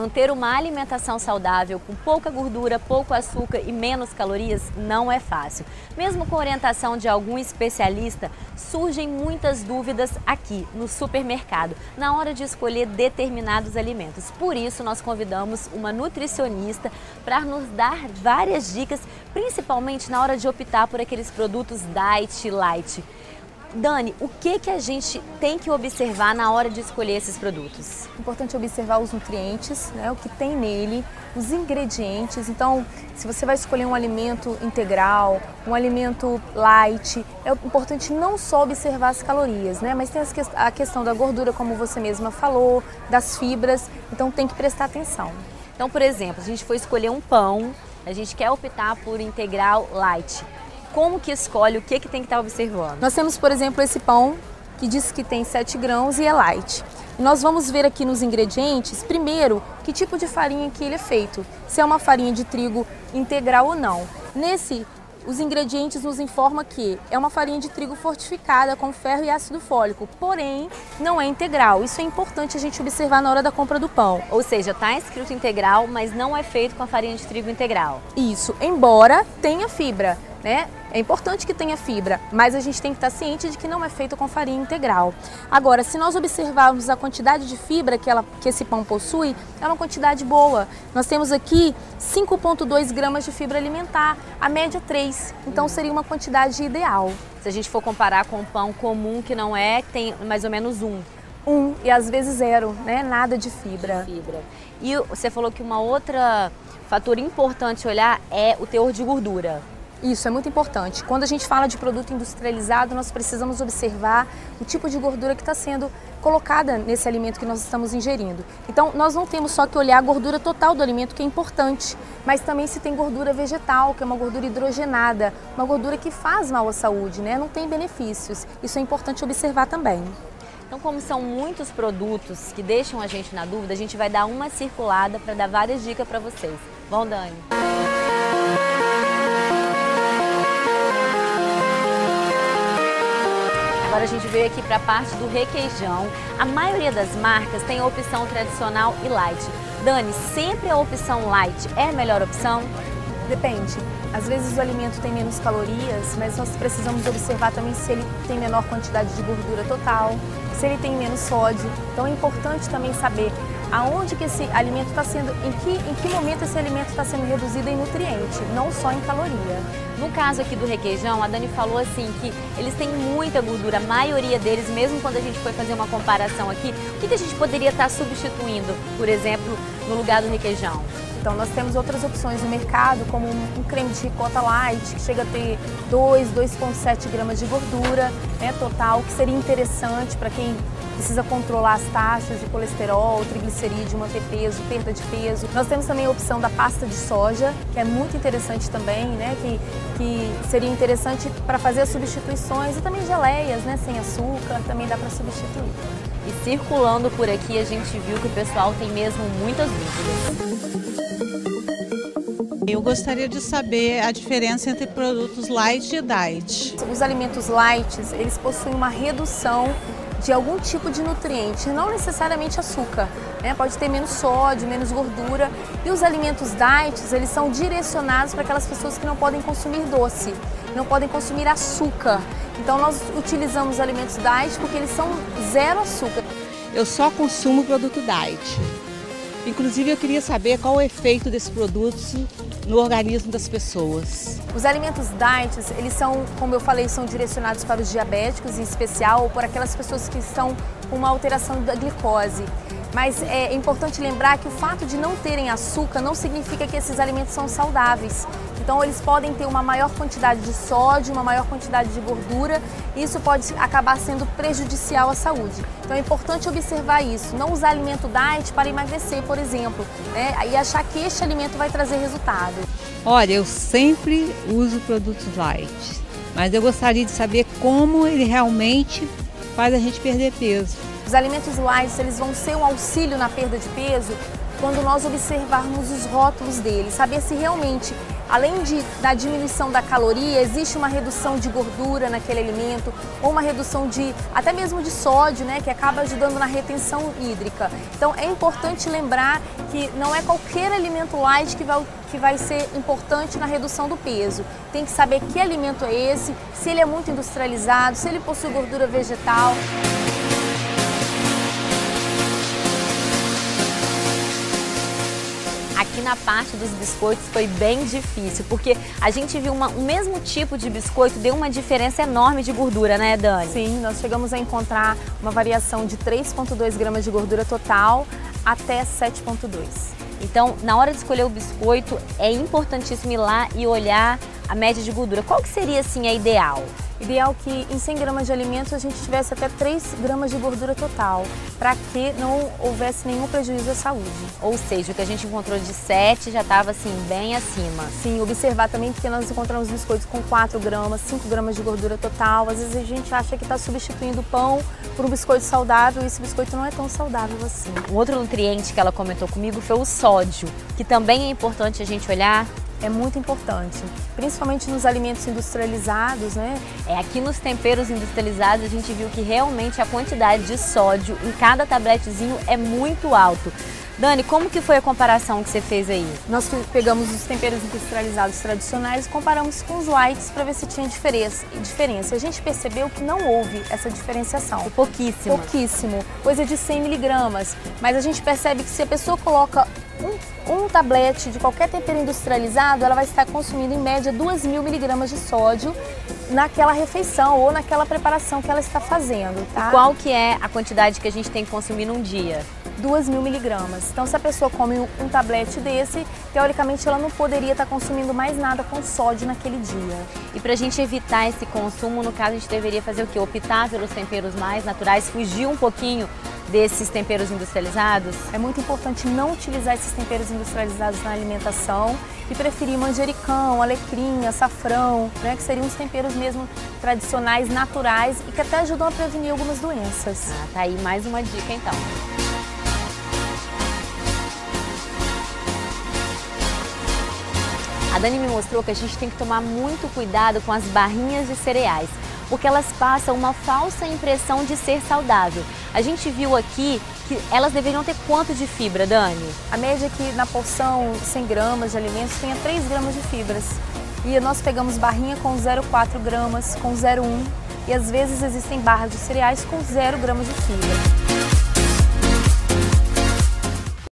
Manter uma alimentação saudável com pouca gordura, pouco açúcar e menos calorias não é fácil. Mesmo com orientação de algum especialista, surgem muitas dúvidas aqui no supermercado na hora de escolher determinados alimentos. Por isso, nós convidamos uma nutricionista para nos dar várias dicas, principalmente na hora de optar por aqueles produtos diet light. Dani, o que a gente tem que observar na hora de escolher esses produtos? É importante observar os nutrientes, né, o que tem nele, os ingredientes. Então, se você vai escolher um alimento integral, um alimento light, é importante não só observar as calorias, né, mas tem a questão da gordura, como você mesma falou, das fibras, então tem que prestar atenção. Então, por exemplo, a gente foi escolher um pão, a gente quer optar por integral light. Como que escolhe, o que tem que estar observando? Nós temos, por exemplo, esse pão que diz que tem 7 grãos e é light. E nós vamos ver aqui nos ingredientes, primeiro, que tipo de farinha que ele é feito. Se é uma farinha de trigo integral ou não. Os ingredientes nos informam que é uma farinha de trigo fortificada com ferro e ácido fólico, porém não é integral. Isso é importante a gente observar na hora da compra do pão. Ou seja, está escrito integral, mas não é feito com a farinha de trigo integral. Isso, embora tenha fibra, né? É importante que tenha fibra, mas a gente tem que estar ciente de que não é feito com farinha integral. Agora, se nós observarmos a quantidade de fibra que esse pão possui, é uma quantidade boa. Nós temos aqui 5,2 gramas de fibra alimentar, a média 3, então seria uma quantidade ideal. Se a gente for comparar com o pão comum, que não é, tem mais ou menos 1. 1 e às vezes 0, né? Nada de fibra. E você falou que uma outra fator importante olhar é o teor de gordura. Isso é muito importante. Quando a gente fala de produto industrializado, nós precisamos observar o tipo de gordura que está sendo colocada nesse alimento que nós estamos ingerindo. Então, nós não temos só que olhar a gordura total do alimento, que é importante, mas também se tem gordura vegetal, que é uma gordura hidrogenada, uma gordura que faz mal à saúde, né? Não tem benefícios. Isso é importante observar também. Então, como são muitos produtos que deixam a gente na dúvida, a gente vai dar uma circulada para dar várias dicas para vocês. Bom, Dani? Agora a gente veio aqui para a parte do requeijão. A maioria das marcas tem a opção tradicional e light. Dani, sempre a opção light é a melhor opção? Depende. Às vezes o alimento tem menos calorias, mas nós precisamos observar também se ele tem menor quantidade de gordura total, se ele tem menos sódio. Então é importante também saber aonde que esse alimento está sendo, em que momento esse alimento está sendo reduzido em nutriente, não só em caloria. No caso aqui do requeijão, a Dani falou assim que eles têm muita gordura, a maioria deles, mesmo quando a gente foi fazer uma comparação aqui, o que a gente poderia estar substituindo, por exemplo, no lugar do requeijão? Então, nós temos outras opções no mercado, como um creme de ricota light, que chega a ter 2,7 gramas de gordura, né, total, que seria interessante para quem precisa controlar as taxas de colesterol, triglicerídeo, manter peso, perda de peso. Nós temos também a opção da pasta de soja, que é muito interessante também, né, que seria interessante para fazer as substituições, e também geleias, né, sem açúcar, também dá para substituir. E circulando por aqui, a gente viu que o pessoal tem mesmo muitas dúvidas. Eu gostaria de saber a diferença entre produtos light e diet. Os alimentos light, eles possuem uma redução de algum tipo de nutriente, não necessariamente açúcar, né? Pode ter menos sódio, menos gordura. E os alimentos diet, eles são direcionados para aquelas pessoas que não podem consumir doce, não podem consumir açúcar. Então nós utilizamos alimentos diet porque eles são 0 açúcar. Eu só consumo produto diet. Inclusive eu queria saber qual o efeito desses produtos no organismo das pessoas. Os alimentos diet, eles são, como eu falei, são direcionados para os diabéticos, em especial, ou por aquelas pessoas que estão com uma alteração da glicose. Mas é importante lembrar que o fato de não terem açúcar não significa que esses alimentos são saudáveis. Então eles podem ter uma maior quantidade de sódio, uma maior quantidade de gordura, e isso pode acabar sendo prejudicial à saúde. Então é importante observar isso, não usar alimento diet para emagrecer, por exemplo, né? E achar que este alimento vai trazer resultado. Olha, eu sempre uso produtos light, mas eu gostaria de saber como ele realmente faz a gente perder peso. Os alimentos light, eles vão ser um auxílio na perda de peso quando nós observarmos os rótulos deles, saber se realmente além da diminuição da caloria, existe uma redução de gordura naquele alimento, ou uma redução até mesmo de sódio, né, que acaba ajudando na retenção hídrica. Então é importante lembrar que não é qualquer alimento light que vai ser importante na redução do peso. Tem que saber que alimento é esse, se ele é muito industrializado, se ele possui gordura vegetal. Aqui na parte dos biscoitos foi bem difícil, porque a gente viu o mesmo tipo de biscoito deu uma diferença enorme de gordura, né, Dani? Sim, nós chegamos a encontrar uma variação de 3,2 gramas de gordura total até 7,2. Então, na hora de escolher o biscoito, é importantíssimo ir lá e olhar a média de gordura. Qual que seria, assim, a ideal? Ideal que em 100 gramas de alimentos a gente tivesse até 3 gramas de gordura total, para que não houvesse nenhum prejuízo à saúde. Ou seja, o que a gente encontrou de 7 já estava assim, bem acima. Sim, observar também porque nós encontramos biscoitos com 4 gramas, 5 gramas de gordura total. Às vezes a gente acha que está substituindo o pão por um biscoito saudável e esse biscoito não é tão saudável assim. Um outro nutriente que ela comentou comigo foi o sódio, que também é importante a gente olhar. É muito importante, principalmente nos alimentos industrializados, né? Aqui nos temperos industrializados a gente viu que realmente a quantidade de sódio em cada tabletezinho é muito alto. Dani, como que foi a comparação que você fez aí? Nós pegamos os temperos industrializados tradicionais e comparamos com os lights para ver se tinha diferença. A gente percebeu que não houve essa diferenciação. Pouquíssimo. Pouquíssimo, coisa de 100 miligramas. Mas a gente percebe que se a pessoa coloca um tablete de qualquer tempero industrializado, ela vai estar consumindo em média 2.000 miligramas de sódio naquela refeição ou naquela preparação que ela está fazendo, tá? E qual que é a quantidade que a gente tem que consumir num dia? 2.000 miligramas. Então, se a pessoa come um tablete desse, teoricamente ela não poderia estar consumindo mais nada com sódio naquele dia. E para a gente evitar esse consumo, no caso, a gente deveria fazer o quê? Optar pelos temperos mais naturais, fugir um pouquinho desses temperos industrializados? É muito importante não utilizar esses temperos industrializados na alimentação e preferir manjericão, alecrim, açafrão, né, que seriam os temperos mesmo tradicionais, naturais e que até ajudam a prevenir algumas doenças. Tá aí mais uma dica então. A Dani me mostrou que a gente tem que tomar muito cuidado com as barrinhas de cereais, porque elas passam uma falsa impressão de ser saudável. A gente viu aqui que elas deveriam ter quanto de fibra, Dani? A média é que na porção 100 gramas de alimentos tenha 3 gramas de fibras. E nós pegamos barrinha com 0,4 gramas, com 0,1 e às vezes existem barras de cereais com 0 gramas de fibra.